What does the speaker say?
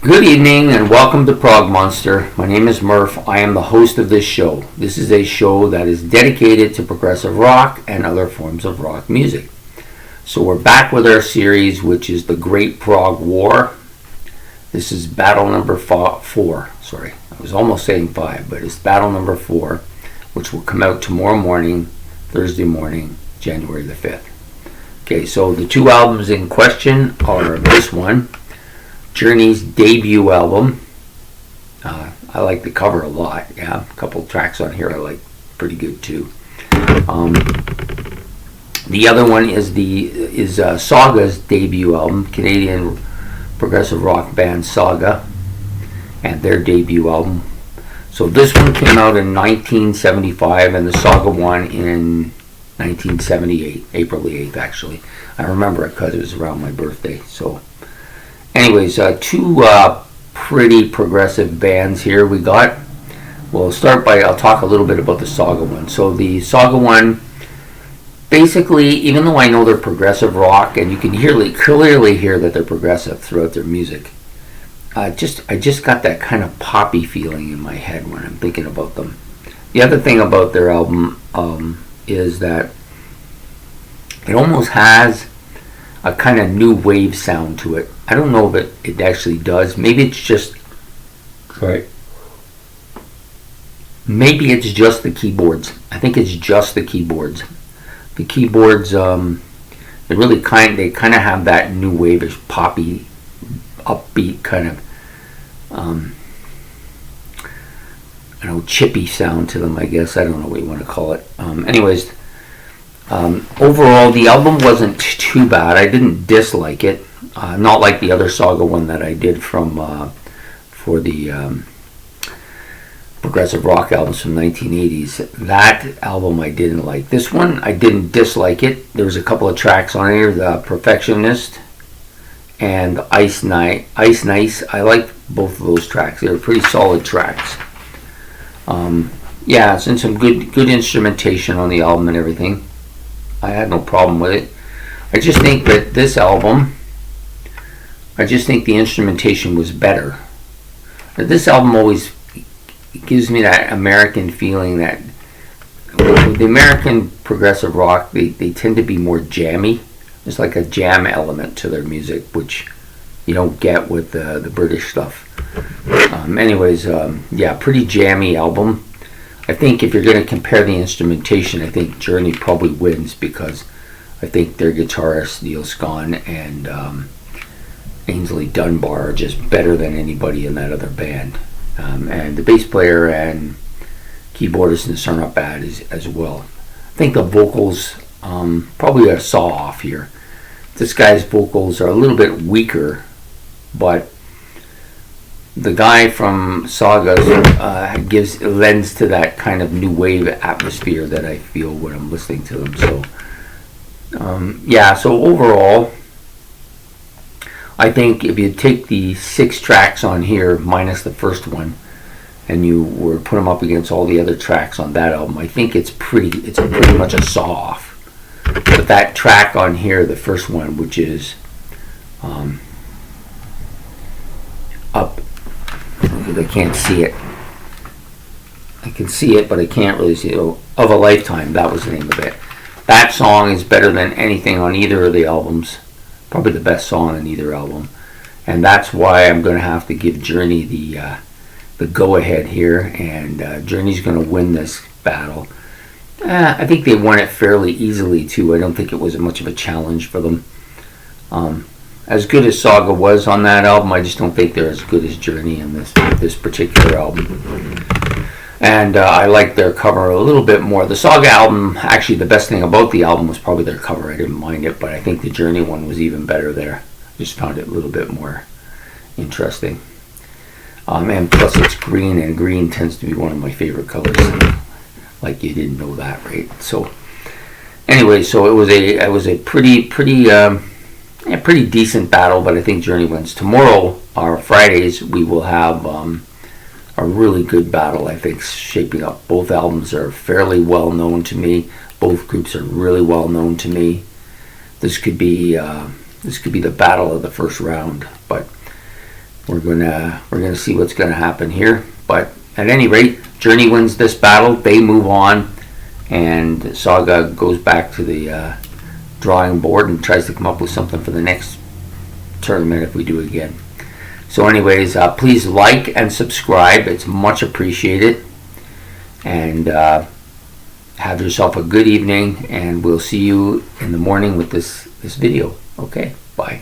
Good evening and welcome to Prog Monster. My name is Murph. I am the host of this show. This is a show that is dedicated to progressive rock and other forms of rock music. So we're back with our series, which is the Great Prog War. This is battle number 4. Sorry, I was almost saying 5, but it's battle number 4, which will come out tomorrow morning, Thursday morning, January the 5th. Okay, so the two albums in question are this one, Journey's debut album. I like the cover a lot. Yeah, a couple tracks on here I like pretty good too. The other one is Saga's debut album, Canadian progressive rock band Saga, and their debut album. So this one came out in 1975, and the Saga one in 1978, April the 8th actually. I remember it because it was around my birthday. So anyways, two pretty progressive bands here we got. We'll start by, I'll talk a little bit about the Saga one. So the Saga one, basically, even though I know they're progressive rock, and you can clearly hear that they're progressive throughout their music, I just got that kind of poppy feeling in my head when I'm thinking about them. The other thing about their album is that it almost has a kind of new wave sound to it. I don't know if it actually does. Maybe it's just Maybe it's just the keyboards. I think it's just the keyboards. The keyboards, they kind of have that new wave-ish, poppy, upbeat kind of, chippy sound to them. I guess I don't know what you want to call it. Anyways. Overall, the album wasn't too bad. I didn't dislike it. Not like the other Saga one that I did for the progressive rock albums from 1980s. That album I didn't like. This one, I didn't dislike it. There was a couple of tracks on here, The Perfectionist and Ice Nice. I liked both of those tracks. They were pretty solid tracks. Yeah, and some good instrumentation on the album and everything. I had no problem with it. I just think that this album, the instrumentation was better. This album always gives me that American feeling that the American progressive rock, they tend to be more jammy. There's like a jam element to their music, which you don't get with the British stuff. Yeah, pretty jammy album. I think if you're going to compare the instrumentation, I think Journey probably wins because I think their guitarist Neil Scott and Ainsley Dunbar are just better than anybody in that other band. And the bass player and keyboardist are not bad as well. I think the vocals probably a saw off here. This guy's vocals are a little bit weaker, but the guy from Saga lends to that kind of new wave atmosphere that I feel when I'm listening to them. So, so overall, I think if you take the 6 tracks on here minus the first one, and you were put them up against all the other tracks on that album, I think it's pretty much a saw off. But that track on here, the first one, which is up. I can't see it. I can see it, but I can't really see it. Of a Lifetime, that was the name of it. That song is better than anything on either of the albums. Probably the best song on either album. And that's why I'm going to have to give Journey the go-ahead here. And Journey's going to win this battle. I think they won it fairly easily, too. I don't think it was much of a challenge for them. As good as Saga was on that album, I just don't think they're as good as Journey in this particular album. And I like their cover a little bit more. The Saga album, actually the best thing about the album was probably their cover. I didn't mind it, but I think the Journey one was even better there. Just found it a little bit more interesting. And plus it's green, and green tends to be one of my favorite colors. Like you didn't know that, right? So anyway, so it was a pretty decent battle, but I think Journey wins. Tomorrow, or Fridays, we will have a really good battle, I think, shaping up. Both albums are fairly well known to me. Both groups are really well known to me. This could be the battle of the first round. But we're gonna see what's gonna happen here. But at any rate, Journey wins this battle. They move on, and Saga goes back to the drawing board and tries to come up with something for the next tournament if we do it again. So anyways, please like and subscribe. It's much appreciated. And have yourself a good evening, and we'll see you in the morning with this video. Okay, bye.